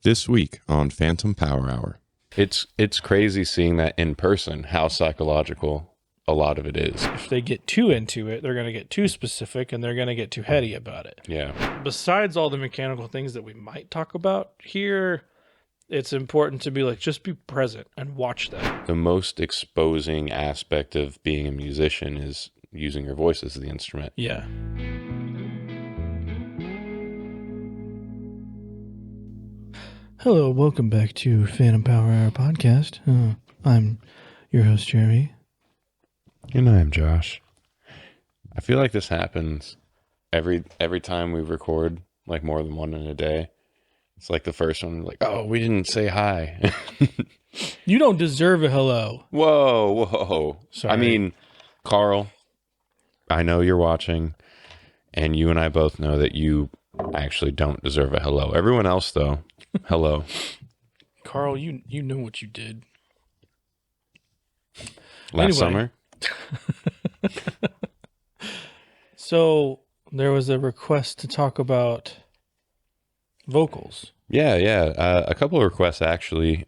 This week on Phantom Power Hour. It's crazy seeing that in person, how psychological a lot of it is. If they get too into it, they're going to get too specific and they're going to get too heady about it. Yeah. Besides all the mechanical things that we might talk about here, it's important to be like, just be present and watch that. The most exposing aspect of being a musician is using your voice as the instrument. Yeah. Hello, welcome back to Phantom Power Hour podcast. I'm your host, Jeremy. And I'm Josh. I feel like this happens every time we record, like more than one in a day. It's like the first one, like, oh, we didn't say hi. You don't deserve a hello. Whoa. Sorry. I mean, Carl, I know you're watching, and you and I both know that you actually don't deserve a hello. Everyone else, though, hello. Carl, you know what you did. Last summer? So there was a request to talk about vocals. Yeah. A couple of requests, actually.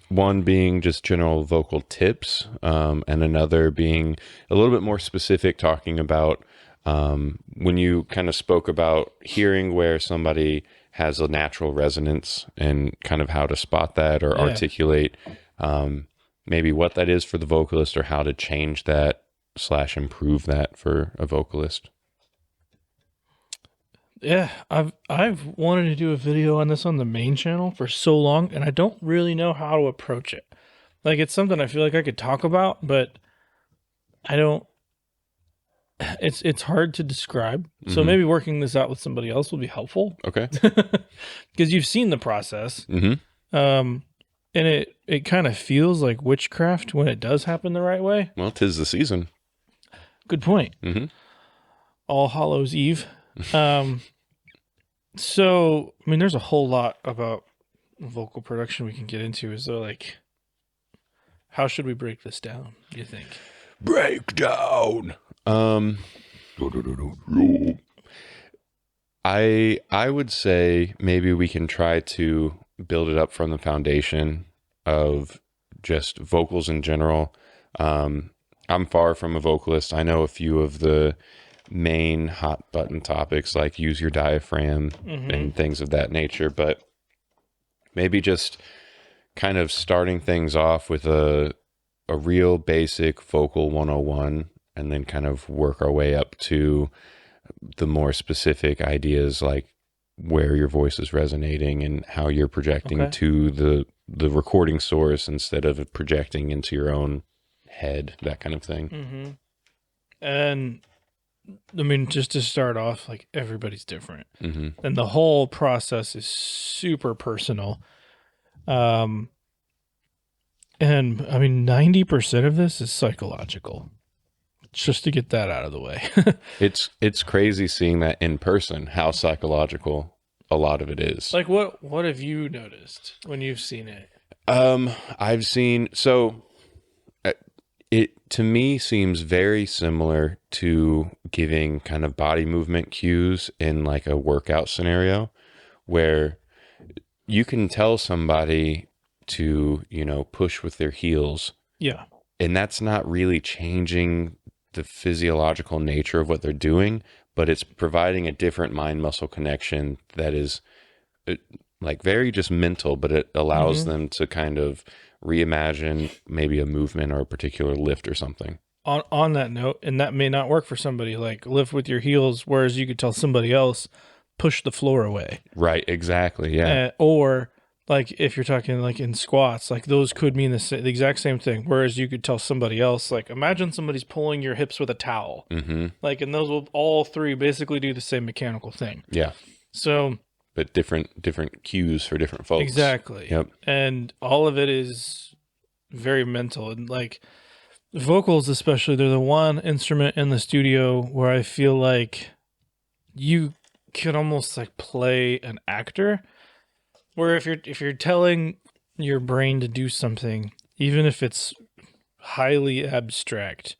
One being just general vocal tips, and another being a little bit more specific, talking about when you kind of spoke about hearing where somebody has a natural resonance and kind of how to spot that or articulate maybe what that is for the vocalist or how to change that / improve that for a vocalist. Yeah, I've wanted to do a video on this on the main channel for so long, and I don't really know how to approach it. Like, it's something I feel like I could talk about, but I don't. It's hard to describe. So maybe working this out with somebody else will be helpful. Okay. Because you've seen the process. And it kind of feels like witchcraft when it does happen the right way. Well, 'tis the season. Good point. All Hallows Eve. So, I mean, there's a whole lot about vocal production we can get into. Is there, like, how should we break this down, do you think? Breakdown. I would say maybe we can try to build it up from the foundation of just vocals in general. I'm far from a vocalist. I know a few of the main hot button topics, like use your diaphragm and things of that nature, but maybe just kind of starting things off with a real basic vocal 101, and then kind of work our way up to the more specific ideas, like where your voice is resonating and how you're projecting to the recording source instead of projecting into your own head, that kind of thing. And I mean, just to start off, like, everybody's different, and the whole process is super personal. And I mean, 90% of this is psychological. Just to get that out of the way. It's crazy seeing that in person, how psychological a lot of it is. Like, what have you noticed when you've seen it? I've seen, so it to me seems very similar to giving kind of body movement cues in like a workout scenario, where you can tell somebody to, push with their heels. Yeah. And that's not really changing the physiological nature of what they're doing, but it's providing a different mind muscle connection that is like very just mental, but it allows them to kind of reimagine maybe a movement or a particular lift or something. On that note, and that may not work for somebody, like lift with your heels, whereas you could tell somebody else push the floor away. Right, exactly, yeah. Or like if you're talking like in squats, like those could mean the exact same thing. Whereas you could tell somebody else, like imagine somebody's pulling your hips with a towel. Like, and those will all three basically do the same mechanical thing. Yeah. So, but different cues for different folks. Exactly. Yep. And all of it is very mental. And like vocals especially, they're the one instrument in the studio where I feel like you could almost like play an actor. Where if you're telling your brain to do something, even if it's highly abstract,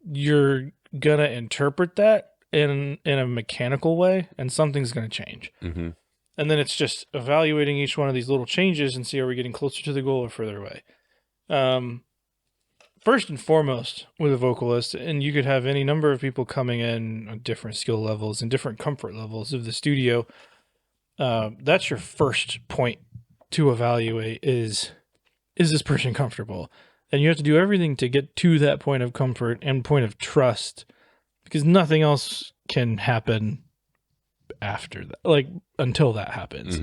you're gonna interpret that in a mechanical way, and something's gonna change. And then it's just evaluating each one of these little changes and see, are we getting closer to the goal or further away? First and foremost with a vocalist, and you could have any number of people coming in on different skill levels and different comfort levels of the studio. That's your first point to evaluate is this person comfortable? And you have to do everything to get to that point of comfort and point of trust, because nothing else can happen after that, like until that happens.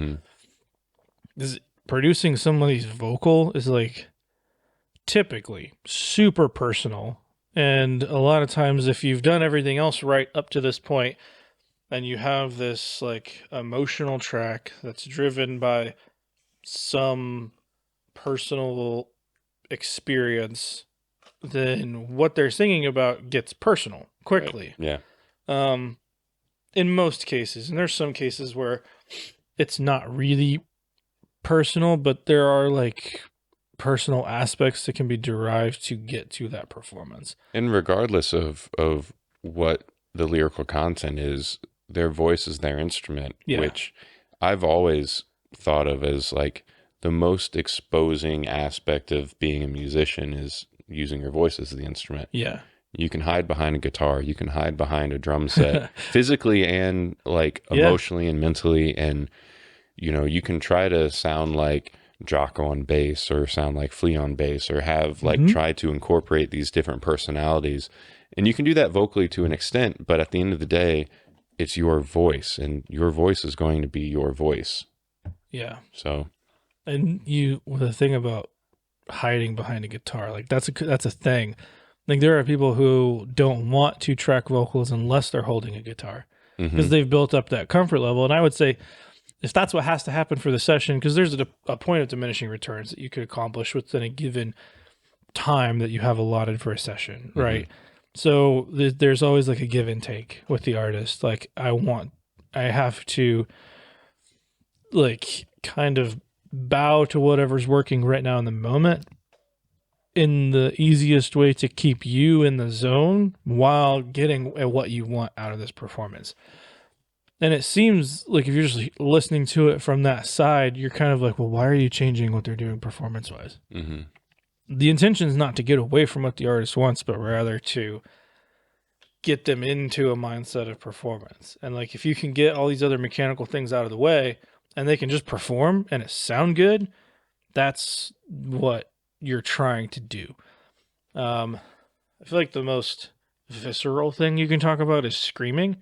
Because producing somebody's vocal is like typically super personal. And a lot of times, if you've done everything else right up to this point, and you have this like emotional track that's driven by some personal experience, then what they're singing about gets personal quickly. Right. Yeah. In most cases, and there's some cases where it's not really personal, but there are like personal aspects that can be derived to get to that performance. And regardless of what the lyrical content is, their voice is their instrument, which I've always thought of as like the most exposing aspect of being a musician is using your voice as the instrument. Yeah. You can hide behind a guitar, you can hide behind a drum set physically and like emotionally and mentally. And, you know, you can try to sound like Jocko on bass or sound like Flea on bass or have like try to incorporate these different personalities. And you can do that vocally to an extent, but at the end of the day, it's your voice and your voice is going to be your voice. Yeah. So, and the thing about hiding behind a guitar, like that's a thing. Like there are people who don't want to track vocals unless they're holding a guitar because they've built up that comfort level. And I would say if that's what has to happen for the session, because there's a point of diminishing returns that you could accomplish within a given time that you have allotted for a session, right? So there's always like a give and take with the artist. Like I have to like kind of bow to whatever's working right now in the moment in the easiest way to keep you in the zone while getting what you want out of this performance. And it seems like if you're just listening to it from that side, you're kind of like, well, why are you changing what they're doing performance-wise? The intention is not to get away from what the artist wants, but rather to get them into a mindset of performance. And like, if you can get all these other mechanical things out of the way and they can just perform and it sound good, that's what you're trying to do. I feel like the most visceral thing you can talk about is screaming.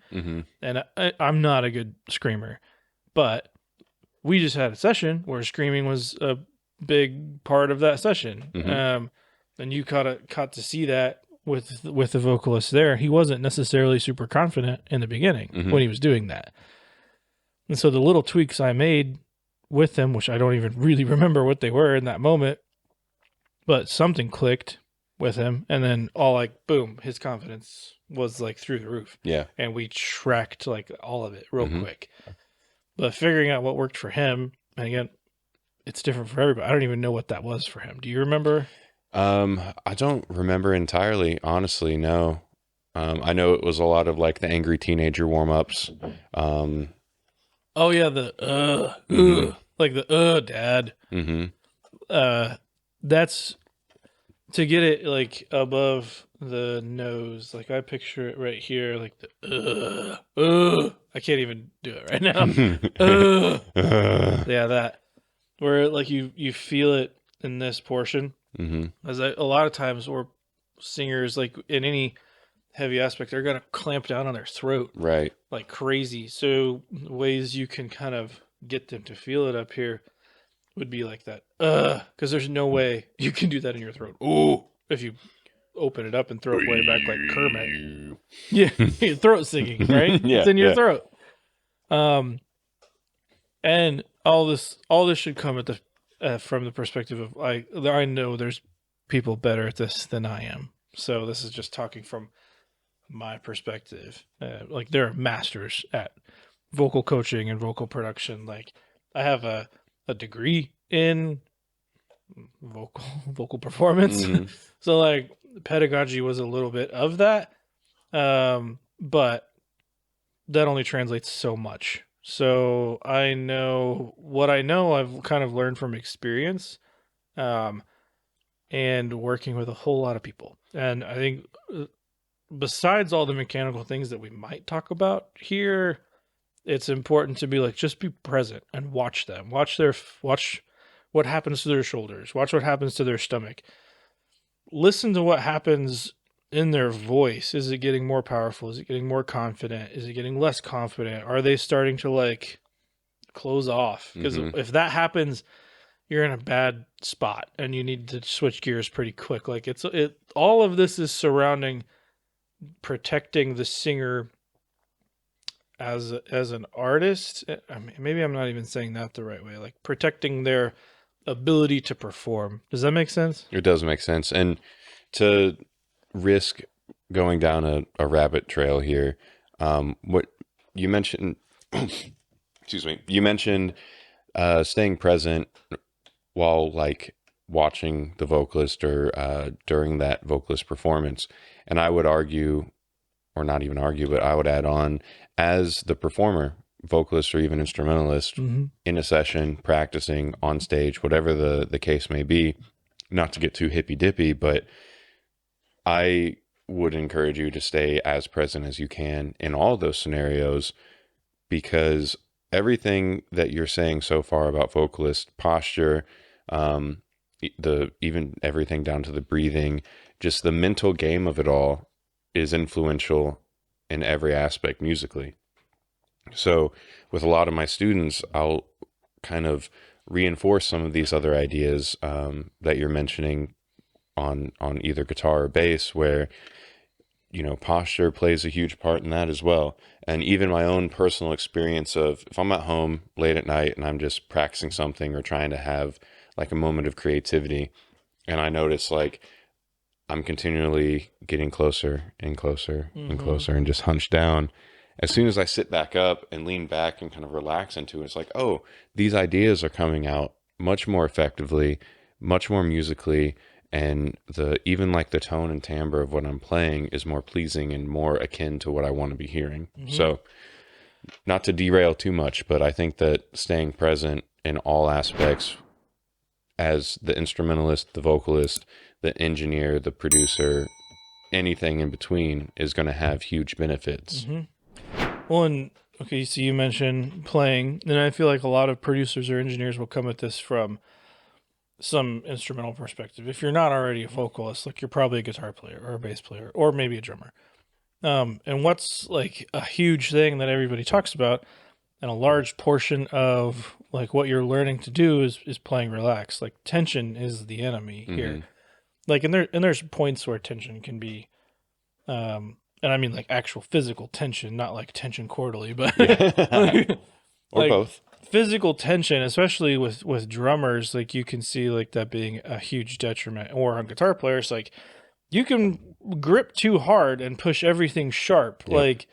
And I'm not a good screamer, but we just had a session where screaming was a big part of that session. And you caught to see that with the vocalist there. He wasn't necessarily super confident in the beginning when he was doing that. And so the little tweaks I made with him, which I don't even really remember what they were in that moment, but something clicked with him, and then all like boom, his confidence was like through the roof. Yeah. And we tracked like all of it real quick. But figuring out what worked for him, and again, it's different for everybody. I don't even know what that was for him. Do you remember? I don't remember entirely, honestly, no. I know it was a lot of like the angry teenager warm-ups. Oh yeah, the like the dad. That's to get it like above the nose. Like I picture it right here, like the I can't even do it right now. Yeah, that where like you feel it in this portion. As a lot of times, or singers like in any heavy aspect, they're gonna clamp down on their throat, Right. like crazy. So ways you can kind of get them to feel it up here would be like that, because there's no way you can do that in your throat. Ooh, if you open it up and throw it way back like Kermit. Yeah, your throat singing, right? Yeah, It's in your yeah. throat. And all this should come at the from the perspective of I know there's people better at this than I am. So this is just talking from my perspective. Like there are masters at vocal coaching and vocal production. Like I have a degree in vocal performance. So like pedagogy was a little bit of that. But that only translates so much. So I know what I know, I've kind of learned from experience, um, and working with a whole lot of people. And I think besides all the mechanical things that we might talk about here, it's important to be like, just be present and watch them. Watch what happens to their shoulders. Watch what happens to their stomach. Listen to what happens in their voice. Is it getting more powerful? Is it getting more confident? Is it getting less confident? Are they starting to like close off? Because if that happens, you're in a bad spot and you need to switch gears pretty quick. Like it all of this is surrounding protecting the singer as an artist. I mean, maybe I'm not even saying that the right way. Like protecting their ability to perform. Does that make sense? It does make sense. And to risk going down a rabbit trail here, what you mentioned, excuse me, you mentioned staying present while like watching the vocalist or during that vocalist performance. And I would argue, or not even argue, but I would add on as the performer, vocalist or even instrumentalist Mm-hmm. in a session, practicing on stage, whatever the case may be, not to get too hippy dippy, but I would encourage you to stay as present as you can in all those scenarios because everything that you're saying so far about vocalist posture, the even everything down to the breathing, just the mental game of it all is influential in every aspect musically. So with a lot of my students, I'll kind of reinforce some of these other ideas that you're mentioning on either guitar or bass, where posture plays a huge part in that as well. And even my own personal experience of if I'm at home late at night and I'm just practicing something or trying to have like a moment of creativity, and I notice like I'm continually getting closer and closer and closer and just hunched down. As soon as I sit back up and lean back and kind of relax into it, it's like, oh, these ideas are coming out much more effectively, much more musically, and the even like the tone and timbre of what I'm playing is more pleasing and more akin to what I want to be hearing. So, not to derail too much, but I think that staying present in all aspects as the instrumentalist, the vocalist, the engineer, the producer, anything in between is going to have huge benefits. Well, and okay, so you mentioned playing, and I feel like a lot of producers or engineers will come at this from some instrumental perspective. If you're not already a vocalist, like you're probably a guitar player or a bass player or maybe a drummer. And what's like a huge thing that everybody talks about, and a large portion of like what you're learning to do is playing relaxed. Like tension is the enemy here. Like, and there's points where tension can be, and I mean like actual physical tension, not like tension quarterly, but like, Or both. physical tension, especially with drummers, like you can see like that being a huge detriment. Or on guitar players, like you can grip too hard and push everything sharp. Yep. Like,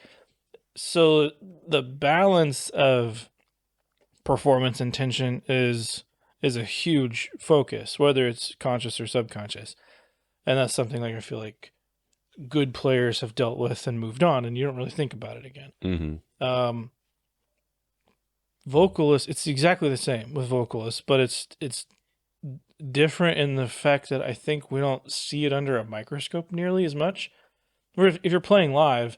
so the balance of performance and tension is a huge focus, whether it's conscious or subconscious. And that's something like I feel like good players have dealt with and moved on, and you don't really think about it again. Vocalists, it's exactly the same with vocalists, but it's different in the fact that I think we don't see it under a microscope nearly as much. Where if you're playing live,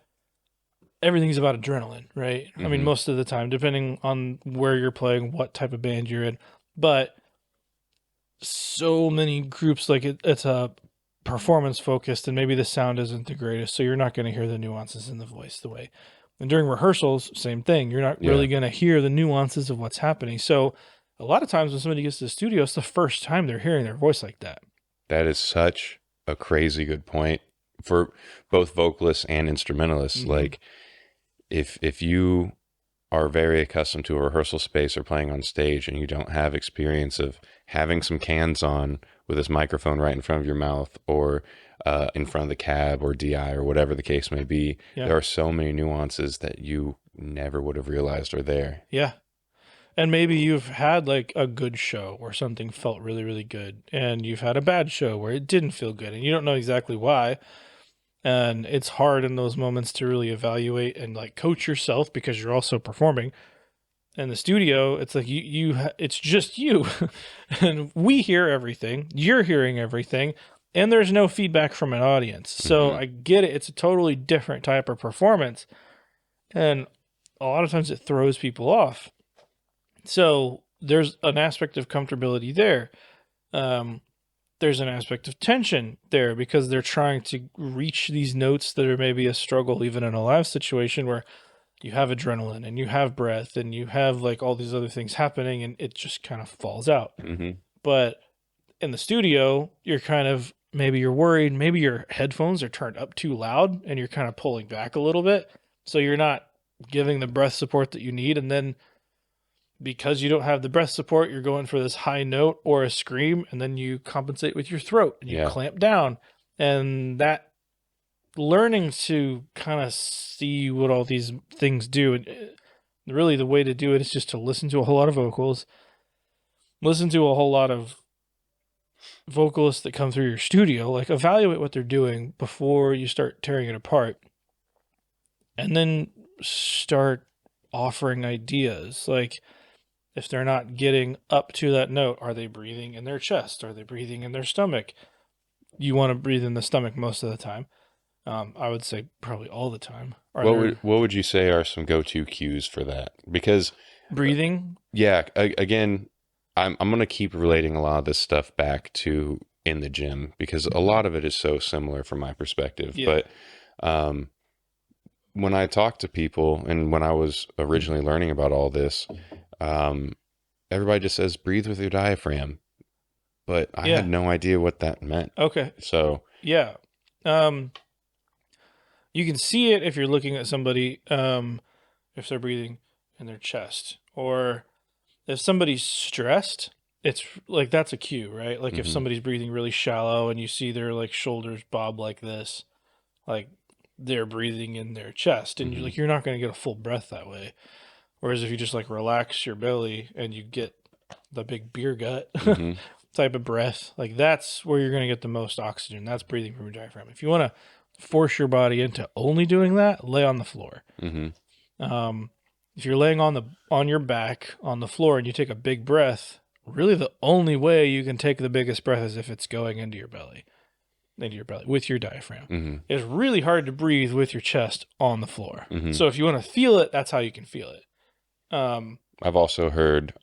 everything's about adrenaline, right? I mean, most of the time, depending on where you're playing, what type of band you're in. But so many groups, like it's a performance focused, and maybe the sound isn't the greatest, so you're not going to hear the nuances in the voice the way. And during rehearsals, same thing. You're not really going to hear the nuances of what's happening. So a lot of times when somebody gets to the studio, it's the first time they're hearing their voice like that. That is such a crazy good point for both vocalists and instrumentalists. Like if you are very accustomed to a rehearsal space or playing on stage and you don't have experience of having some cans on with this microphone right in front of your mouth or in front of the cab or DI or whatever the case may be, there are so many nuances that you never would have realized are there. Yeah. And maybe you've had like a good show where something felt really, really good, and you've had a bad show where it didn't feel good, and you don't know exactly why. And it's hard in those moments to really evaluate and like coach yourself because you're also performing. In the studio, it's like it's just you, and we hear everything. You're hearing everything, and there's no feedback from an audience. So Mhm. I get it. It's a totally different type of performance, and a lot of times it throws people off. So there's an aspect of comfortability there. Um, there's an aspect of tension there because they're trying to reach these notes that are maybe a struggle, even in a live situation where you have adrenaline and you have breath and you have like all these other things happening and it just kind of falls out. Mhm. But in the studio, you're kind of maybe you're worried, maybe your headphones are turned up too loud and you're kind of pulling back a little bit. So you're not giving the breath support that you need. And then because you don't have the breath support, you're going for this high note or a scream, and then you compensate with your throat and you Yeah. clamp down. And that learning to kind of see what all these things do, and really the way to do it is just to listen to a whole lot of vocals, listen to a whole lot of vocalists that come through your studio, like evaluate what they're doing before you start tearing it apart, and then start offering ideas. Like, if they're not getting up to that note, are they breathing in their chest? Are they breathing in their stomach? You want to breathe in the stomach most of the time. I would say probably all the time. Are there What would you say are some go-to cues for that? Because breathing? yeah, again, I'm gonna keep relating a lot of this stuff back to in the gym because a lot of it is so similar from my perspective. Yeah. But um, when I talk to people and when I was originally learning about all this, um, everybody just says breathe with your diaphragm, but I had Yeah. no idea what that meant. Okay. So, Yeah. You can see it if you're looking at somebody, if they're breathing in their chest, or if somebody's stressed, it's like that's a cue, right? Like if mhm, somebody's breathing really shallow and you see their like shoulders bob like this, like they're breathing in their chest, and mhm, you're not going to get a full breath that way. Whereas if you just like relax your belly and you get the big beer gut mhm, type of breath, like that's where you're going to get the most oxygen. That's breathing from your diaphragm. If you want to force your body into only doing that, lay on the floor. mhm, Um, if you're laying on your back on the floor and you take a big breath, really the only way you can take the biggest breath is if it's going into your belly with your diaphragm. mhm, It's really hard to breathe with your chest on the floor. mhm. So if you want to feel it, that's how you can feel it. Um, I've also heard,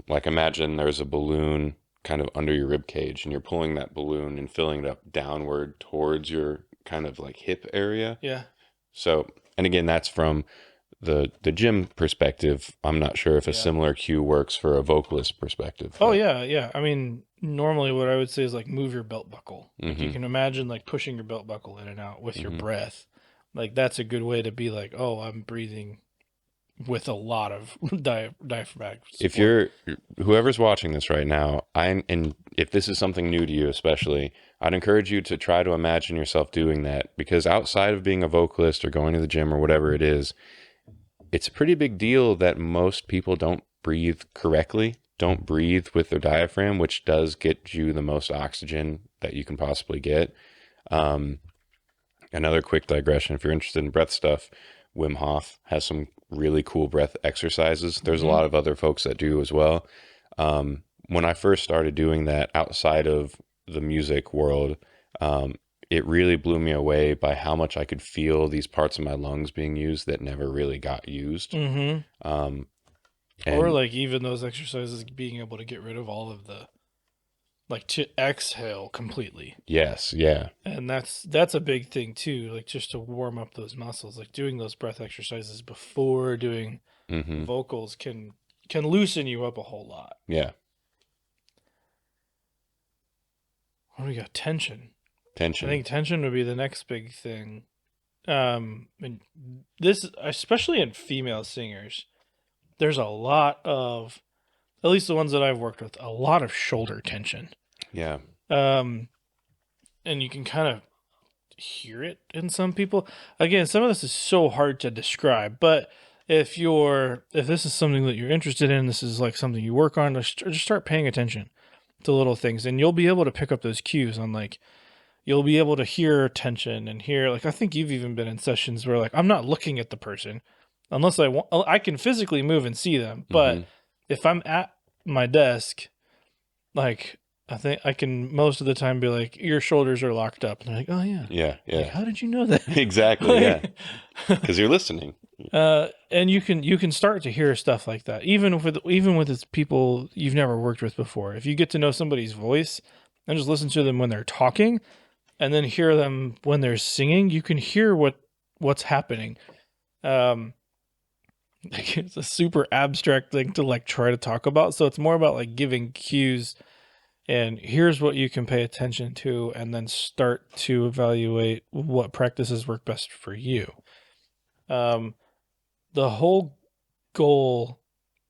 like, imagine there's a balloon kind of under your rib cage, and you're pulling that balloon and filling it up downward towards your kind of like hip area. yeah. So, and again, that's from the gym perspective. I'm not sure if a Yeah. similar cue works for a vocalist perspective. Oh yeah, yeah. I mean, normally what I would say is like move your belt buckle. Like you Mm-hmm. can imagine like pushing your belt buckle in and out with your Mm-hmm. breath. Like that's a good way to be like, oh, I'm breathing with a lot of diaphragmatic If support. whoever's watching this right now, and if this is something new to you, especially, I'd encourage you to try to imagine yourself doing that because outside of being a vocalist or going to the gym or whatever it is, it's a pretty big deal that most people don't breathe correctly, don't breathe with their diaphragm, which does get you the most oxygen that you can possibly get. Um, Another quick digression if you're interested in breath stuff, Wim Hof has some really cool breath exercises. There's a Hmm. lot of other folks that do as well. When I first started doing that outside of the music world, um, it really blew me away by how much I could feel these parts of my lungs being used that never really got used. Hmm. Um, Or and like even those exercises being able to get rid of all of the like to exhale completely. yes, yeah, And that's a big thing too, like just to warm up those muscles. Like doing those breath exercises before doing hmm, vocals can loosen you up a whole lot. yeah, What do we got? Tension. I tension, think tension would be the next big thing. And this, especially in female singers, there's a lot of, at least the ones that I've worked with, a lot of shoulder tension. yeah, Um, and you can kind of hear it in some people. Again, some of this is so hard to describe, but if this is something that you're interested in, this is like something you work on, just start paying attention to little things, and you'll be able to pick up those cues on like you'll be able to hear tension and hear like I think you've even been in sessions where like I'm not looking at the person, unless I want, I can physically move and see them. But if I'm at my desk, like I think I can most of the time be like, your shoulders are locked up, and they're like, oh yeah, Yeah. like, Yeah. how did you know that? Exactly. Yeah. Because you're listening. And you can start to hear stuff like that, even with its people you've never worked with before. If you get to know somebody's voice and just listen to them when they're talking, and then hear them when they're singing, you can hear what's happening. Like, it's a super abstract thing to like try to talk about. So it's more about like giving cues and here's what you can pay attention to, and then start to evaluate what practices work best for you. The whole goal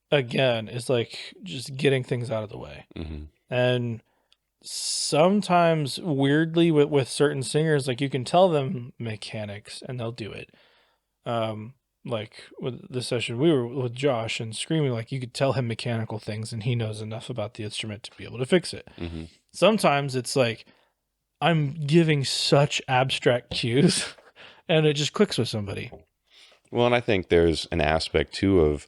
again is like just getting things out of the way. And sometimes weirdly with certain singers, like you can tell them mechanics and they'll do it. Like with the session we were with Josh and screaming, like you could tell him mechanical things and he knows enough about the instrument to be able to fix it. Sometimes it's like I'm giving such abstract cues and it just clicks with somebody. Well, and I think there's an aspect too of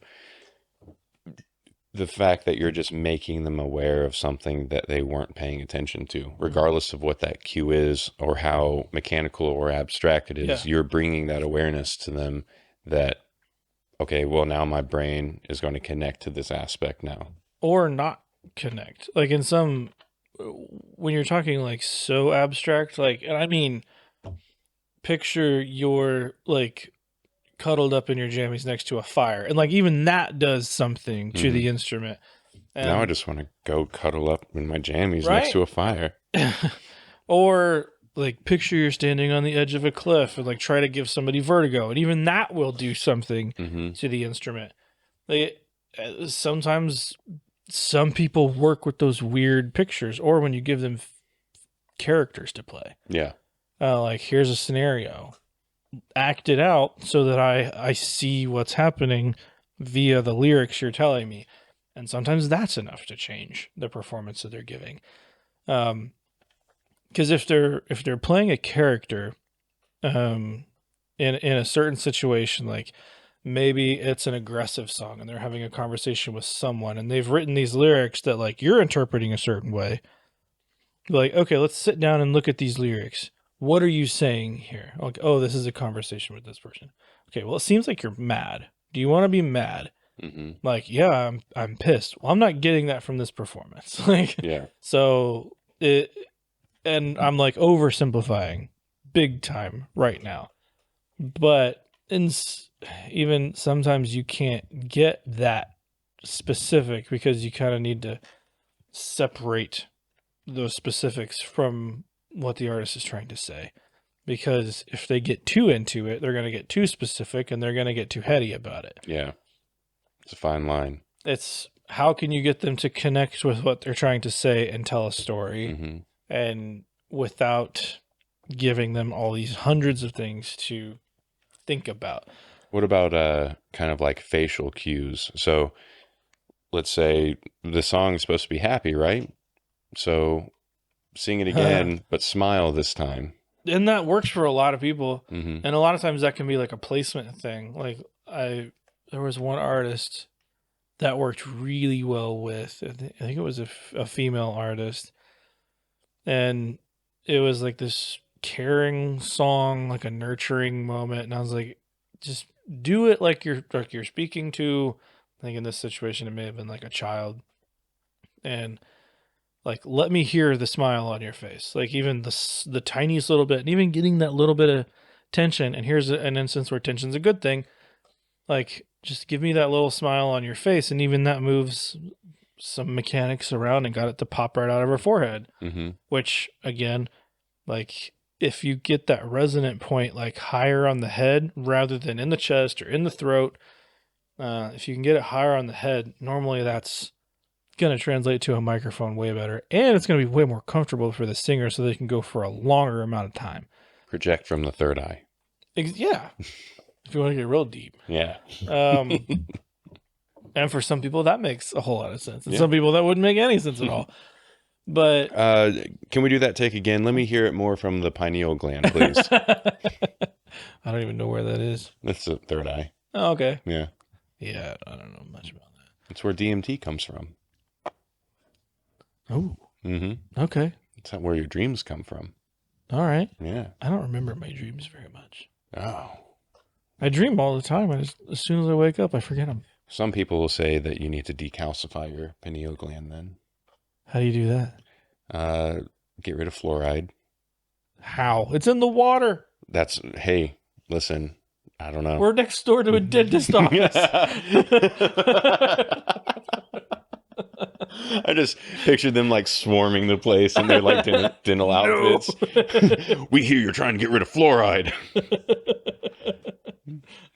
the fact that you're just making them aware of something that they weren't paying attention to, regardless of what that cue is or how mechanical or abstract it is. You're bringing that awareness to them that, okay, well, now my brain is going to connect to this aspect now. Or not connect. Like in some, when you're talking like so abstract, like, and I mean, picture you're like cuddled up in your jammies next to a fire, and like even that does something to the instrument. And now I just want to go cuddle up in my jammies next to a fire. Or like picture you're standing on the edge of a cliff and like try to give somebody vertigo, and even that will do something to the instrument. Like sometimes some people work with those weird pictures, or when you give them characters to play. Yeah. Like here's a scenario, act it out so that I see what's happening via the lyrics you're telling me. And sometimes that's enough to change the performance that they're giving. Because if they're playing a character in a certain situation, like maybe it's an aggressive song and they're having a conversation with someone and they've written these lyrics that like you're interpreting a certain way. Like, okay, let's sit down and look at these lyrics. What are you saying here? Like, oh, this is a conversation with this person. Okay, well, it seems like you're mad. Do you want to be mad? Like, yeah, I'm pissed. Well, I'm not getting that from this performance. Like, yeah. So and I'm like oversimplifying big time right now. But even sometimes you can't get that specific because you kind of need to separate those specifics from what the artist is trying to say. Because if they get too into it, they're going to get too specific and they're going to get too heady about it. Yeah. It's a fine line. It's how can you get them to connect with what they're trying to say and tell a story, and without giving them all these hundreds of things to think about. What about kind of like facial cues? So let's say the song is supposed to be happy, right? So sing it again, but smile this time. And that works for a lot of people. And a lot of times that can be like a placement thing. Like there was one artist that worked really well with, I think it was a female artist. And it was like this caring song, like a nurturing moment. And I was like, just do it like you're speaking to, I think in this situation, it may have been like a child. And like, let me hear the smile on your face. Like even the tiniest little bit, and even getting that little bit of tension. And here's an instance where tension's a good thing. Like, just give me that little smile on your face. And even that moves some mechanics around and got it to pop right out of her forehead. Which, again, like, if you get that resonant point, like, higher on the head rather than in the chest or in the throat, if you can get it higher on the head, normally that's going to translate to a microphone way better. And it's going to be way more comfortable for the singer so they can go for a longer amount of time. Project from the third eye. Yeah. If you want to get real deep. Yeah. And for some people, that makes a whole lot of sense. And some people, that wouldn't make any sense at all. But can we do that take again? Let me hear it more from the pineal gland, please. I don't even know where that is. That's the third eye. Oh, okay. Yeah. Yeah, I don't know much about That's where DMT comes from. that. Oh, Mm-hmm. okay. It's not where your dreams come from. All right. Yeah. I don't remember my dreams very much. Oh. I dream all the time. As soon as I wake up, I forget them. Some people will say that you need to decalcify your pineal gland then. How do you do that? Get rid of fluoride. How? It's in the water. Hey, listen, I don't know. We're next door to a dentist office. I just pictured them like swarming the place in their like dental outfits. We hear you're trying to get rid of fluoride.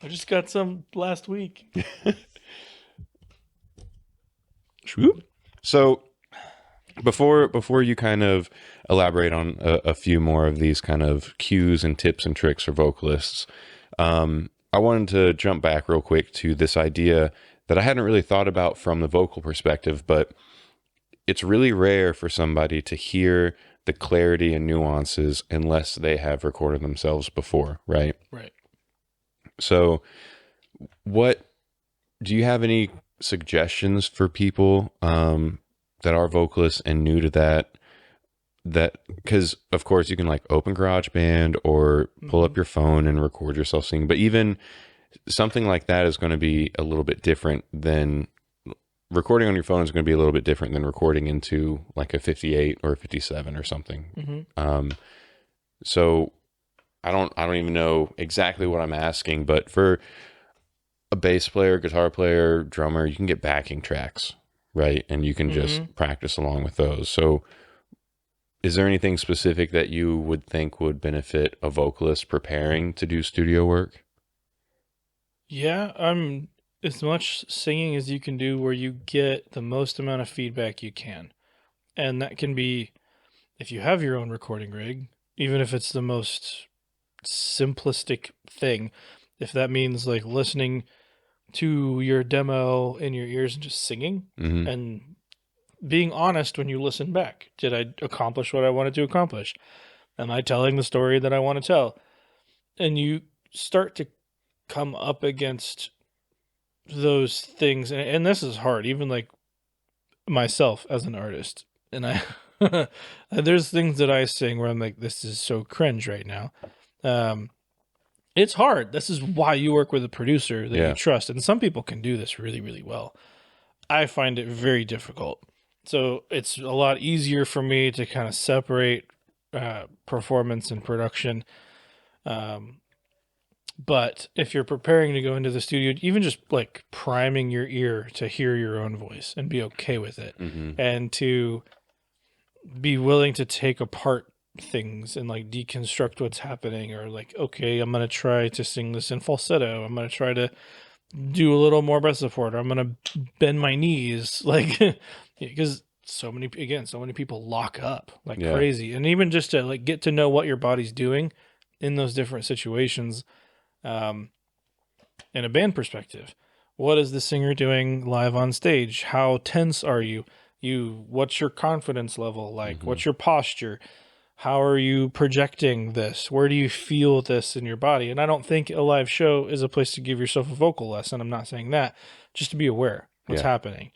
I just got some last week. So before you kind of elaborate on a few more of these kind of cues and tips and tricks for vocalists, I wanted to jump back real quick to this idea that I hadn't really thought about from the vocal perspective, but it's really rare for somebody to hear the clarity and nuances unless they have recorded themselves before, right? Right. So what do you have any suggestions for people that are vocalists and new to that because of course you can like open GarageBand or pull up your phone and record yourself singing, but even something like that is going to be a little bit different than recording on your phone is going to be a little bit different than recording into like a 58 or a 57 or something. So I don't even know exactly what I'm asking, but for a bass player, guitar player, drummer, you can get backing tracks, right? And you can just practice along with those. So is there anything specific that you would think would benefit a vocalist preparing to do studio work? Yeah, I'm as much singing as you can do where you get the most amount of feedback you can. And that can be if you have your own recording rig, even if it's the most simplistic thing, if that means like listening to your demo in your ears and just singing and being honest when you listen back. Did I accomplish what I wanted to accomplish? Am I telling the story that I want to tell? And you start to come up against those things. And this is hard, even like myself as an artist. And there's things that I sing where I'm like, this is so cringe right now. It's hard. This is why you work with a producer that you trust. And some people can do this really, really well. I find it very difficult. So it's a lot easier for me to kind of separate performance and production. But if you're preparing to go into the studio, even just like priming your ear to hear your own voice and be okay with it and to be willing to take apart things and like deconstruct what's happening, or like, okay, I'm going to try to sing this in falsetto. I'm going to try to do a little more breath support, or I'm going to bend my knees. Like, because so many people lock up like crazy. And even just to like get to know what your body's doing in those different situations, in a band perspective, what is the singer doing live on stage? How tense are you? What's your confidence level like? What's your posture? How are you projecting this? Where do you feel this in your body? And I don't think a live show is a place to give yourself a vocal lesson. I'm not saying that. Just to be aware what's happening.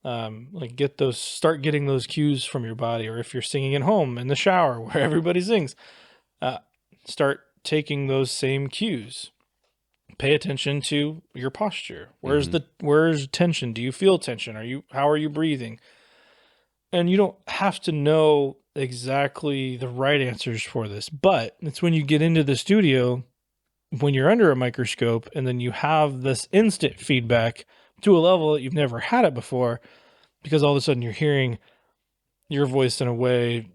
Like start getting those cues from your body. Or if you're singing at home in the shower where everybody sings, start taking those same cues. Pay attention to your posture. Where's tension? Do you feel tension? How are you breathing? And you don't have to know exactly the right answers for this, but it's when you get into the studio, when you're under a microscope, and then you have this instant feedback to a level that you've never had it before, because all of a sudden you're hearing your voice in a way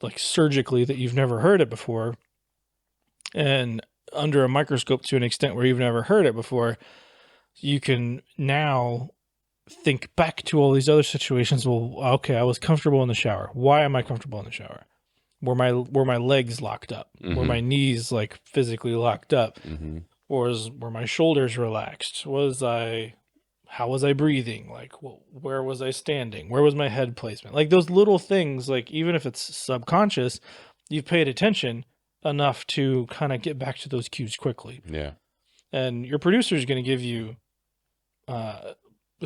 like surgically that you've never heard it before, and under a microscope to an extent where you've never heard it before. You can now think back to all these other situations. Well, okay, I was comfortable in the shower. Why am I comfortable in the shower? Were my legs locked up? Were my knees like physically locked up? Or were my shoulders relaxed? How was I breathing? Like, where was I standing? Where was my head placement? Like those little things, like even if it's subconscious, you've paid attention enough to kind of get back to those cues quickly. Yeah. And your producer is going to give you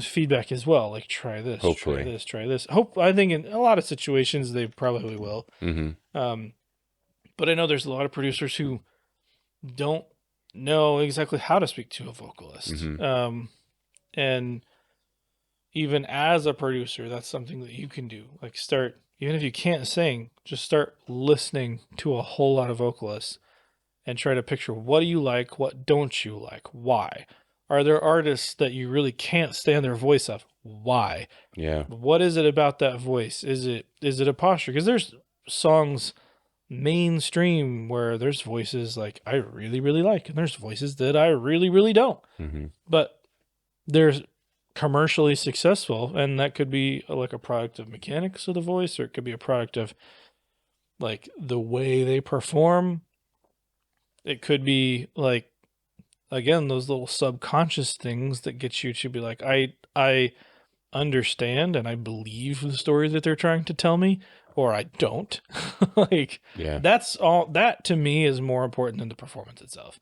feedback as well, like try this, Hopefully. try this, try this. I think in a lot of situations they probably will. But I know there's a lot of producers who don't know exactly how to speak to a vocalist. And even as a producer, that's something that you can do. Like start, even if you can't sing, just start listening to a whole lot of vocalists and try to picture, what do you like? What don't you like? Why? Are there artists that you really can't stand their voice of? Why? Yeah. What is it about that voice? Is it a posture? Because there's songs mainstream where there's voices like I really, really like, and there's voices that I really, really don't. But there's commercially successful, and that could be like a product of mechanics of the voice, or it could be a product of like the way they perform. It could be like, again, those little subconscious things that get you to be like, I understand and I believe the story that they're trying to tell me, or I don't. Like, Yeah. that's all. That to me is more important than the performance itself.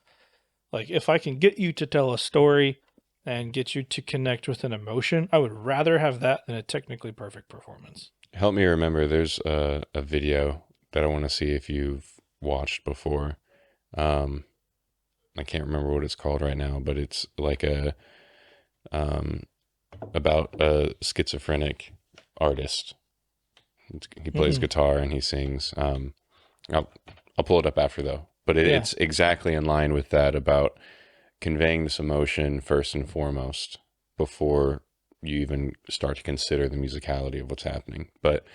Like, if I can get you to tell a story and get you to connect with an emotion, I would rather have that than a technically perfect performance. Help me remember, there's a video that I want to see if you've watched before. I can't remember what it's called right now, but it's like about a schizophrenic artist. He plays guitar and he sings. I'll pull it up after though, but it's exactly in line with that, about conveying this emotion first and foremost before you even start to consider the musicality of what's happening. But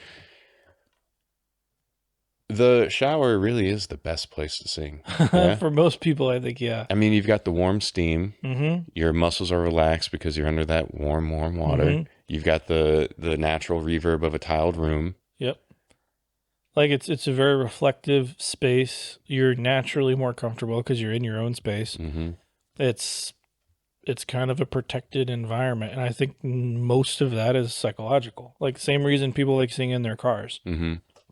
the shower really is the best place to sing. Yeah? For most people, I think, yeah. I mean, you've got the warm steam. Your muscles are relaxed because you're under that warm water. You've got the natural reverb of a tiled room. Yep. Like it's a very reflective space. You're naturally more comfortable because you're in your own space. It's kind of a protected environment, and I think most of that is psychological. Like the same reason people like singing in their cars.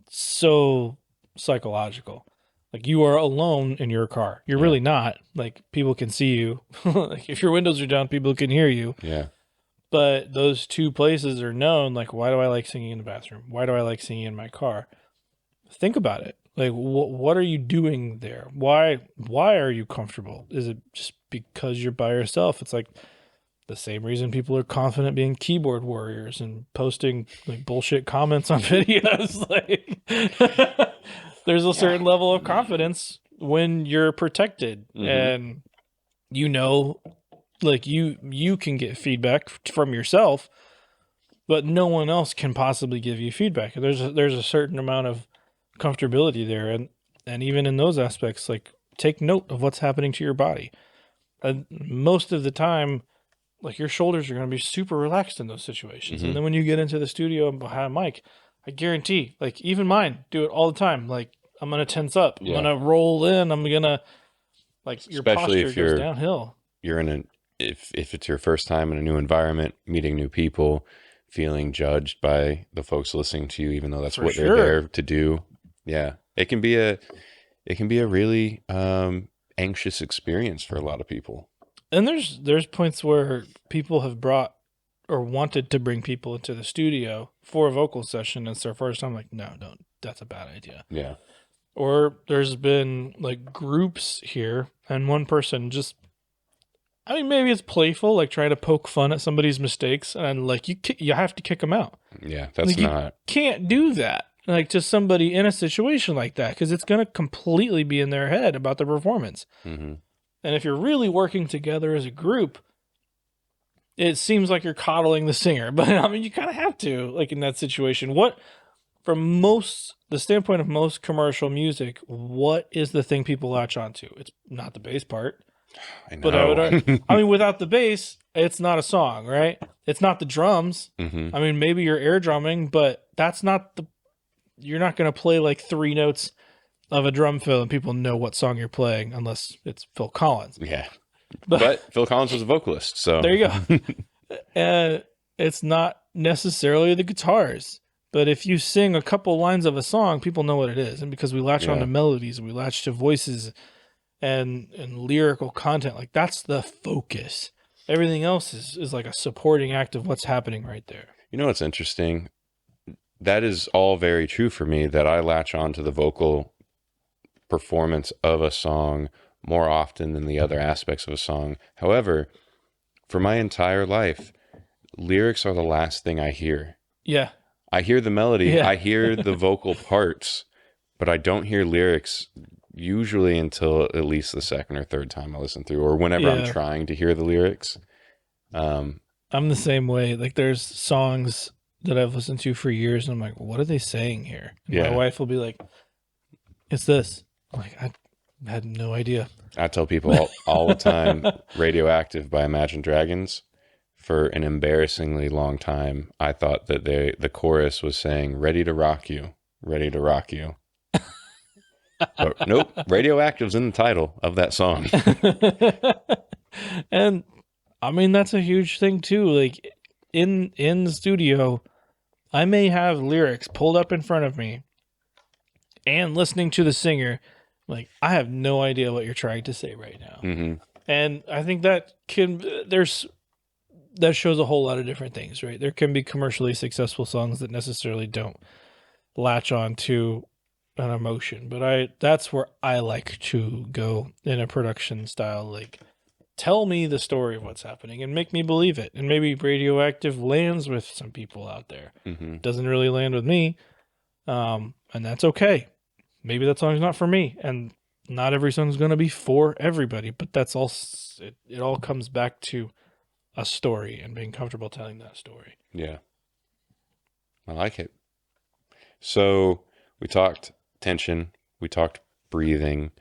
So psychological. Like you are alone in your car. You're really not. Like people can see you. Like if your windows are down, people can hear you. Yeah. But those two places are known. Like, why do I like singing in the bathroom? Why do I like singing in my car? Think about it. Like, what are you doing there? Why are you comfortable? Is it just because you're by yourself? It's like the same reason people are confident being keyboard warriors and posting like bullshit comments on videos. Like, there's a certain level of confidence when you're protected, and you know, like you can get feedback from yourself, but no one else can possibly give you feedback. There's a certain amount of comfortability there, and even in those aspects, like take note of what's happening to your body. And most of the time, like your shoulders are going to be super relaxed in those situations. And then when you get into the studio and behind a mic, I guarantee, like even mine do it all the time. Like I'm going to tense up, I'm going to roll in, I'm going to, like, your Especially posture if you're goes downhill. You're in if it's your first time in a new environment, meeting new people, feeling judged by the folks listening to you, even though that's For what sure. they're there to do. Yeah. It can be a really anxious experience for a lot of people. And there's points where people have brought or wanted to bring people into the studio for a vocal session, and it's their first time. Like, no, don't. That's a bad idea. Yeah. Or there's been like groups here, and one person just, I mean, maybe it's playful, like trying to poke fun at somebody's mistakes, and like you have to kick them out. Yeah, that's Like, not. You can't do that, like to somebody in a situation like that, because it's going to completely be in their head about the performance. And if you're really working together as a group, it seems like you're coddling the singer. But I mean, you kind of have to, like in that situation. From the standpoint of most commercial music, what is the thing people latch onto? It's not the bass part. I know. But I mean, without the bass, it's not a song, right? It's not the drums. I mean, maybe you're air drumming, but that's not you're not going to play like 3 notes of a drum fill and people know what song you're playing unless it's Phil Collins. Yeah. But Phil Collins was a vocalist, so there you go. It's not necessarily the guitars, but if you sing a couple lines of a song, people know what it is. And because we latch on to melodies and we latch to voices, and lyrical content. Like that's the focus. Everything else is like a supporting act of what's happening right there. You know what's interesting? That is all very true for me, that I latch on to the vocal performance of a song more often than the other aspects of a song. However, for my entire life, lyrics are the last thing I hear. Yeah. I hear the melody, Yeah. I hear the vocal parts, but I don't hear lyrics usually until at least the second or third time I listen through, or whenever I'm Yeah. trying to hear the lyrics. I'm the same way. Like there's songs that I've listened to for years and I'm like, what are they saying here? And my Yeah. wife will be like, it's this. I'm like, I had no idea. I tell people all the time, Radioactive by Imagine Dragons. For an embarrassingly long time, I thought that the chorus was saying "Ready to rock you, ready to rock you." But nope, Radioactive's in the title of that song. And I mean that's a huge thing too. Like in the studio, I may have lyrics pulled up in front of me and listening to the singer, like I have no idea what you're trying to say right now. Hmm. And I think that that shows a whole lot of different things, right? There can be commercially successful songs that necessarily don't latch on to an emotion, but that's where I like to go in a production style. Like, tell me the story of what's happening and make me believe it. And maybe Radioactive lands with some people out there. Hmm. Doesn't really land with me, and that's okay. Maybe that song's not for me, and not every song's going to be for everybody. But that's all. It all comes back to a story and being comfortable telling that story. Yeah, I like it. So we talked tension, we talked breathing.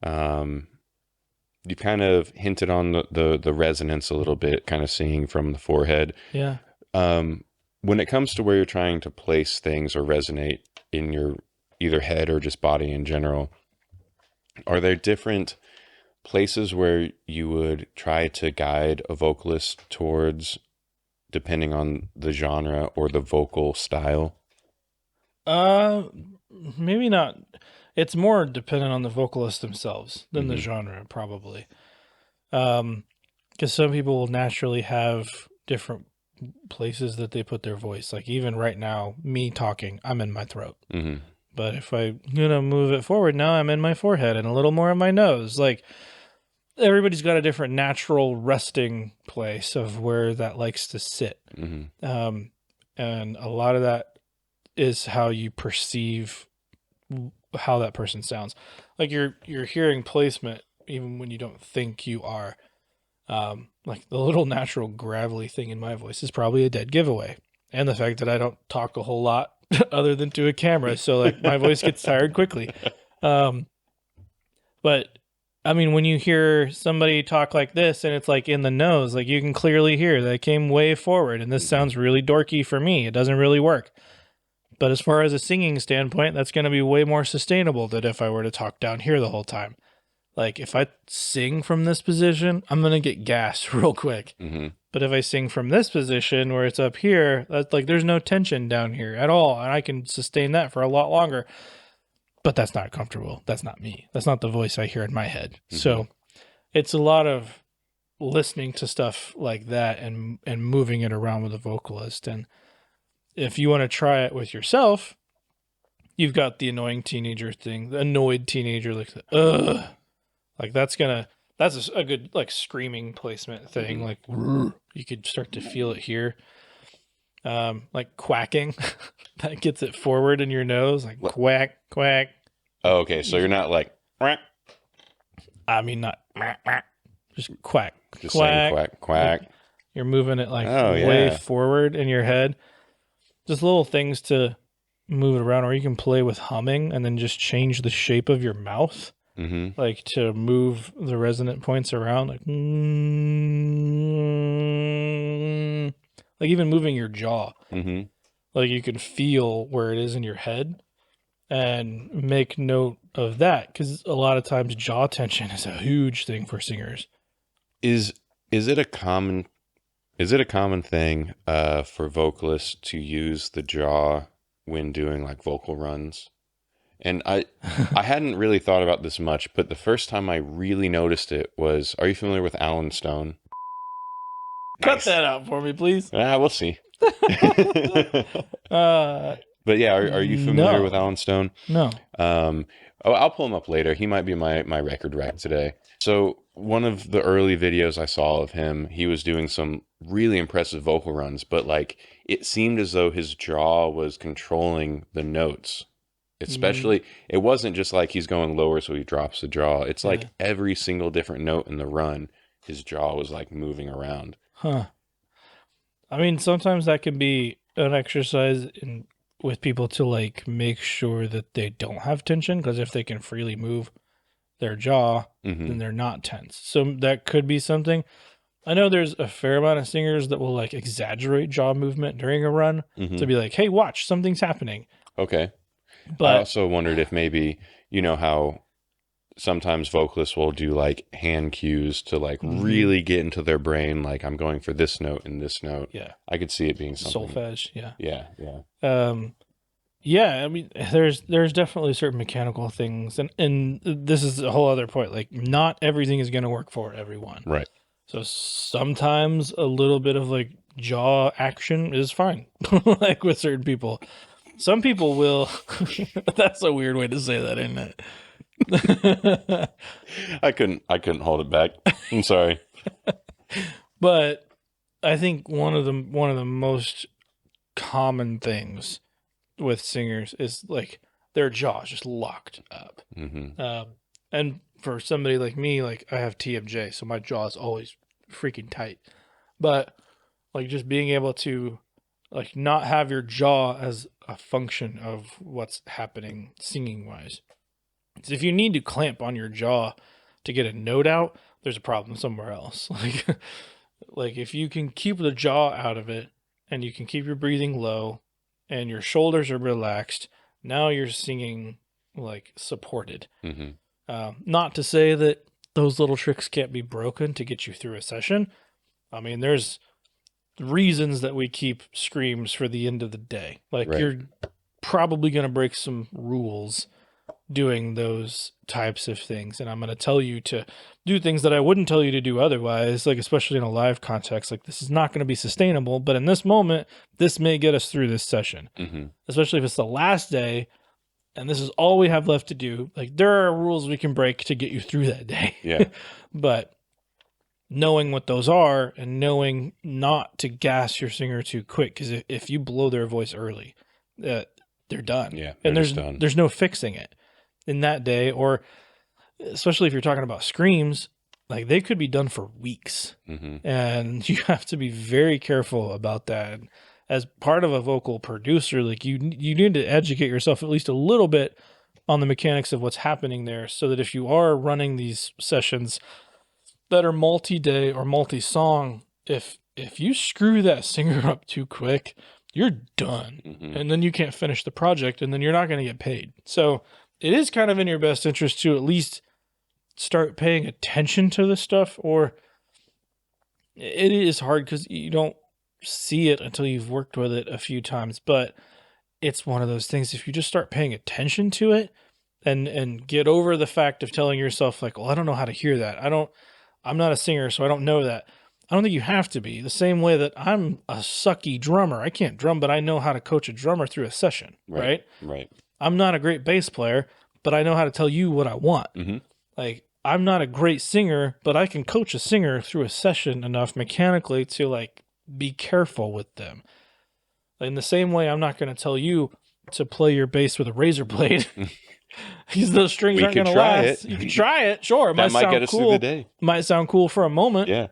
You kind of hinted on the resonance a little bit, kind of singing from the forehead. Yeah. When it comes to where you're trying to place things or resonate in your either head or just body in general, are there different places where you would try to guide a vocalist towards, depending on the genre or the vocal style? Uh, Maybe not. It's more dependent on the vocalist themselves than the Mhm. genre, probably. Because some people will naturally have different places that they put their voice. Like even right now, me talking, I'm in my throat. Hmm. But if I move it forward, now I'm in my forehead and a little more in my nose. Like everybody's got a different natural resting place of where that likes to sit. Hmm. And a lot of that is how you perceive how that person sounds. Like you're hearing placement even when you don't think you are. Like the little natural gravelly thing in my voice is probably a dead giveaway. And the fact that I don't talk a whole lot other than to a camera. So like my voice gets tired quickly. But I mean, when you hear somebody talk like this and it's like in the nose, like you can clearly hear that it came way forward and this sounds really dorky for me. It doesn't really work. But as far as a singing standpoint, that's going to be way more sustainable than if I were to talk down here the whole time. Like if I sing from this position, I'm going to get gassed real quick. Hmm. But if I sing from this position where it's up here, that's like there's no tension down here at all. And I can sustain that for a lot longer. But that's not comfortable. That's not me. That's not the voice I hear in my head. Mhm. So it's a lot of listening to stuff like that and moving it around with a vocalist. And if you want to try it with yourself, you've got the annoying teenager thing, the annoyed teenager, like, ugh. Like that's a good like screaming placement thing. Mhm. Like you could start to feel it here. Like quacking, that gets it forward in your nose, like What? quack, quack. Oh, okay, so you're not like "Quack," I mean, not just quack, just saying quack, quack. You're moving it like Oh, way yeah. forward in your head. Just little things to move it around, or you can play with humming and then just change the shape of your mouth, Hmm. like to move the resonant points around, like like even moving your jaw. Hmm. Like you can feel where it is in your head and make note of that because a lot of times jaw tension is a huge thing for singers. Is it a common thing for vocalists to use the jaw when doing like vocal runs? And I hadn't really thought about this much, but the first time I really noticed it was, are you familiar with Alan Stone? Cut Nice. that out for me, please. We'll see. uh, But yeah, are you familiar with no, Alan Stone? no. I'll pull him up later. He might be my record rack today. So one of the early videos I saw of him, he was doing some really impressive vocal runs, but like it seemed as though his jaw was controlling the notes. Especially, it wasn't just like he's going lower so he drops the jaw. It's like every single different note in the run, his jaw was like moving around. Huh. I mean, sometimes that can be an exercise with people to like make sure that they don't have tension, because if they can freely move their jaw, then they're not tense. So that could be something. I know there's a fair amount of singers that will like exaggerate jaw movement during a run to be like, hey, watch, something's happening. Okay. But I also wondered if maybe, you know how sometimes vocalists will do like hand cues to like really get into their brain, like I'm going for this note and this note. yeah, I could see it being something. solfege, yeah. Yeah. Yeah, I mean, there's definitely certain mechanical things, and this is a whole other point. Like, not everything is going to work for everyone. Right. So sometimes a little bit of like jaw action is fine, like with certain people. Some people will. That's a weird way to say that, isn't it? I couldn't hold it back. I'm sorry. But I think one of the most common things with singers is like their jaw is just locked up. And for somebody like me, like I have TMJ, so my jaw is always freaking tight. But like just being able to like not have your jaw as a function of what's happening singing wise. So if you need to clamp on your jaw to get a note out, there's a problem somewhere else. Like if you can keep the jaw out of it and you can keep your breathing low and your shoulders are relaxed, now you're singing like supported. Not to say that those little tricks can't be broken to get you through a session. I mean, there's reasons that we keep screams for the end of the day. Like you're probably going to break some rules doing those types of things. And I'm going to tell you to do things that I wouldn't tell you to do otherwise, like especially in a live context. Like this is not going to be sustainable, but in this moment, this may get us through this session, especially if it's the last day and this is all we have left to do. Like there are rules we can break to get you through that day. Yeah. But knowing what those are and knowing not to gas your singer too quick, because if you blow their voice early, they're done. Yeah, and done. There's no fixing it in that day, or especially if you're talking about screams, like they could be done for weeks, and you have to be very careful about that. As part of a vocal producer, like you need to educate yourself at least a little bit on the mechanics of what's happening there, so that if you are running these sessions that are multi-day or multi-song, if you screw that singer up too quick, you're done. And then you can't finish the project, and then you're not going to get paid. So it is kind of in your best interest to at least start paying attention to this stuff, or it is hard because you don't see it until you've worked with it a few times. But it's one of those things, if you just start paying attention to it and get over the fact of telling yourself like, well, I don't know how to hear that. I'm not a singer, so I don't know that. I don't think you have to be. The same way that I'm a sucky drummer. I can't drum, but I know how to coach a drummer through a session, right? Right. I'm not a great bass player, but I know how to tell you what I want. Like, I'm not a great singer, but I can coach a singer through a session enough mechanically to like be careful with them. In the same way, I'm not going to tell you to play your bass with a razor blade. Because those strings aren't going to last. You can try it, sure. It That might sound get us cool. through the day. Might sound cool for a moment. Yeah.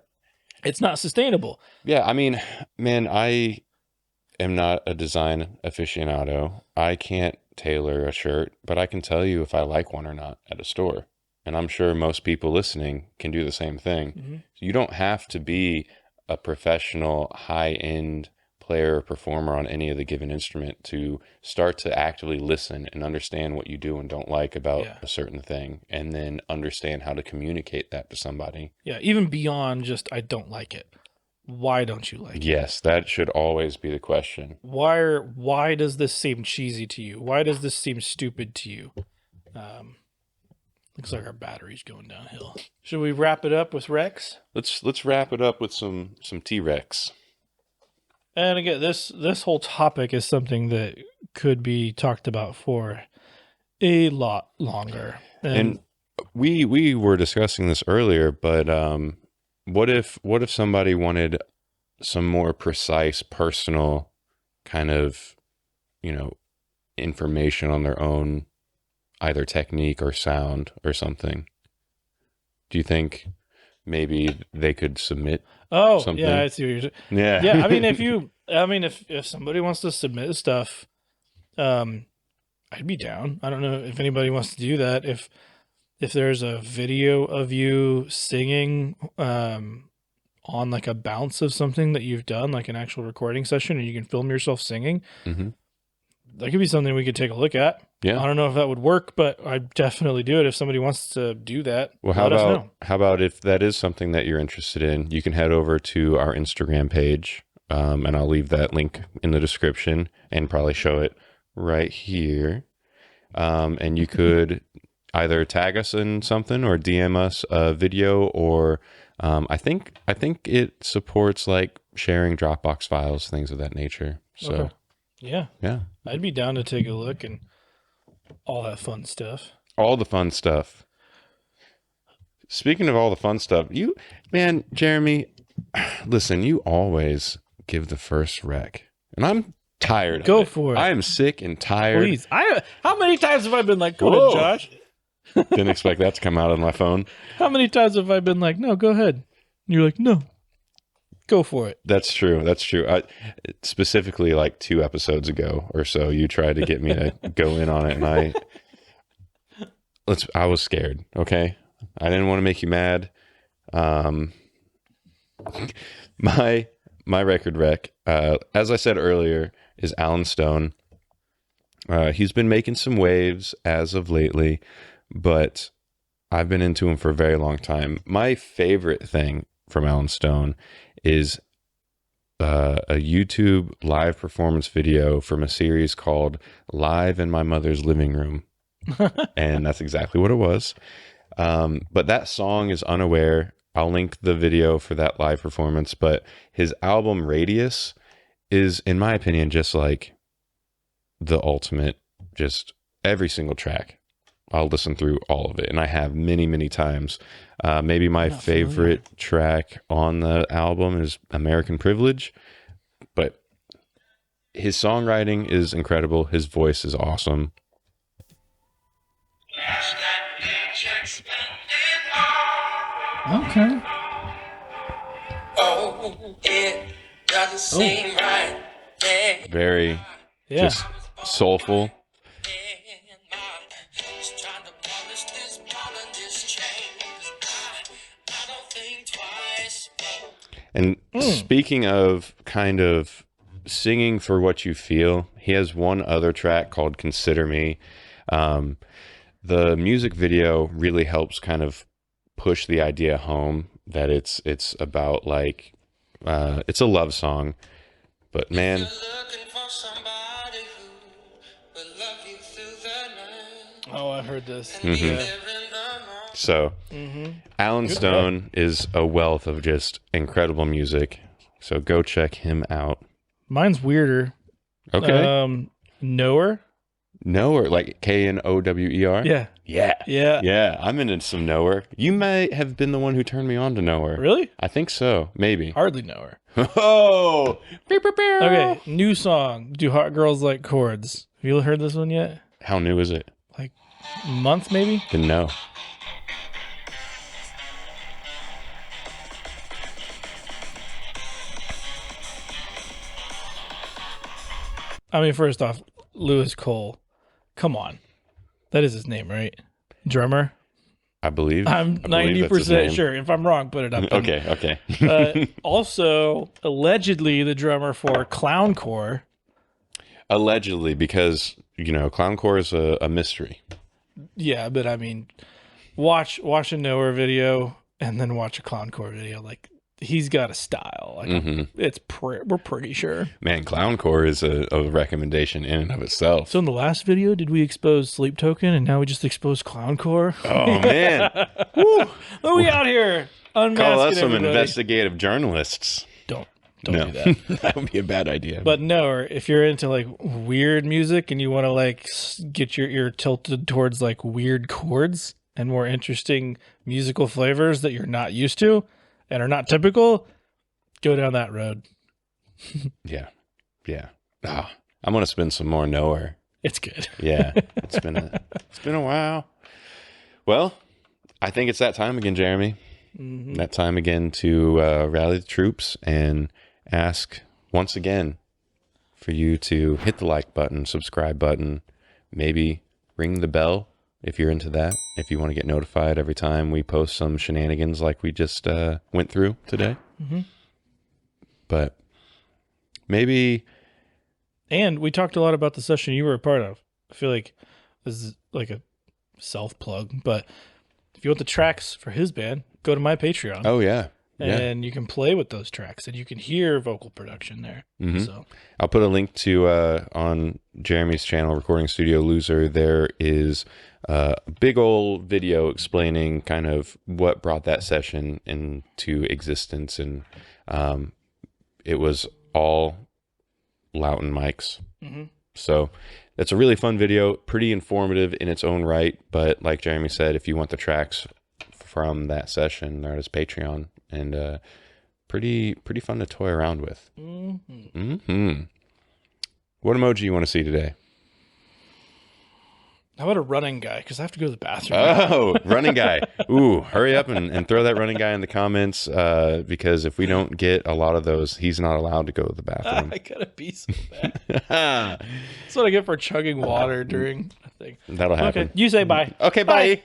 It's not sustainable. Yeah, I mean, man, I am not a design aficionado. I can't tailor a shirt, but I can tell you if I like one or not at a store. And I'm sure most people listening can do the same thing. You don't have to be a professional, high-end player or performer on any of the given instrument to start to actively listen and understand what you do and don't like about a certain thing, and then understand how to communicate that to somebody. Yeah, even beyond just I don't like it. why don't you like it? Yes, that should always be the question. Why does this seem cheesy to you? Why does this seem stupid to you? Looks like our battery's going downhill. Should we wrap it up with Rex? Let's wrap it up with some T-Rex. And again, this whole topic is something that could be talked about for a lot longer. And we were discussing this earlier, but what if somebody wanted some more precise, personal kind of, information on their own, either technique or sound or something? Do you think maybe they could submit? Something? Yeah, I see what you're saying. Yeah. Yeah, if somebody wants to submit stuff, I'd be down. I don't know if anybody wants to do that. If there's a video of you singing on like a bounce of something that you've done, like an actual recording session, and you can film yourself singing, that could be something we could take a look at. Yeah. I don't know if that would work, but I'd definitely do it if somebody wants to do that. Well, let us know. how about if that is something that you're interested in, you can head over to our Instagram page, and I'll leave that link in the description and probably show it right here. And you could either tag us in something or DM us a video, or I think it supports like sharing Dropbox files, things of that nature. So Okay. Yeah, yeah, I'd be down to take a look and all that fun stuff. all the fun stuff. Speaking of all the fun stuff, Jeremy, listen, you always give the first rec, and I'm tired. Go of it. for it. I am sick and tired. Please. How many times have I been like, go Whoa. ahead, Josh? Didn't expect that to come out on my phone. How many times have I been like, no, go ahead? And you're like, no, go for it. That's true. Specifically, like 2 episodes ago or so, you tried to get me to go in on it, and I was scared. Okay, I didn't want to make you mad. My record rec, as I said earlier, is Alan Stone. He's been making some waves as of lately, but I've been into him for a very long time. My favorite thing from Alan Stone is a YouTube live performance video from a series called Live in My Mother's Living Room. And that's exactly what it was. But that song is Unaware. I'll link the video for that live performance. But his album Radius is, in my opinion, just like the ultimate, just every single track. I'll listen through all of it, and I have many, many times. Maybe my favorite track on the album is American Privilege, but his songwriting is incredible. His voice is awesome. Okay. Oh, it doesn't seem right. Very just soulful. And speaking of kind of singing for what you feel, he has one other track called Consider Me. The music video really helps kind of push the idea home that it's about like, it's a love song, but man, Oh, I've heard this. Mhm. So Alan Stone is a wealth of just incredible music. So go check him out. Mine's weirder. Okay. Knower? Knower, like Knower? Yeah. Yeah. Yeah. Yeah. I'm into some Knower. You may have been the one who turned me on to Knower. Really? I think so. Maybe. Hardly Knower. Oh. Okay, new song. Do Hot Girls Like Chords? Have you heard this one yet? How new is it? Like a month maybe? Didn't know. I mean, first off, Lewis Cole. Come on. That is his name, right? Drummer? I believe. I'm believe that's his 90% name. sure. If I'm wrong, put it up. Okay. Also, allegedly the drummer for Clowncore. Allegedly, because, Clowncore is a mystery. Yeah, but I mean, watch a Knower video and then watch a Clowncore video. Like, he's got a style. Like we're pretty sure. Man, clowncore is a recommendation in and of itself. So in the last video, did we expose Sleep Token, and now we just exposed clowncore? Oh man, Oh, we out here unmasking call us some everybody. investigative journalists. Don't No, do that. that would be a bad idea. But no, or if you're into like weird music and you want to like get your ear tilted towards like weird chords and more interesting musical flavors that you're not used to and are not typical, go down that road. yeah. I'm gonna spend some more nowhere. It's good. Yeah, it's been a while. Well, I think it's that time again, Jeremy. That time again to rally the troops and ask once again for you to hit the like button, subscribe button, maybe ring the bell if you're into that, if you want to get notified every time we post some shenanigans like we just went through today. But maybe... And we talked a lot about the session you were a part of. I feel like this is like a self-plug, but if you want the tracks for his band, go to my Patreon. Oh, yeah. And you can play with those tracks and you can hear vocal production there. So I'll put a link to on Jeremy's channel, Recording Studio Loser. There is a big old video explaining kind of what brought that session into existence. And it was all Loughton mics. So it's a really fun video, pretty informative in its own right. But like Jeremy said, if you want the tracks from that session, they're at his Patreon. And pretty fun to toy around with. What emoji you want to see today? How about a running guy? Because I have to go to the bathroom. Oh, running guy. Ooh, hurry up and throw that running guy in the comments because if we don't get a lot of those, he's not allowed to go to the bathroom. I gotta pee so bad. That's what I get for chugging water during a thing. That'll happen. Okay, you say bye. Okay, bye.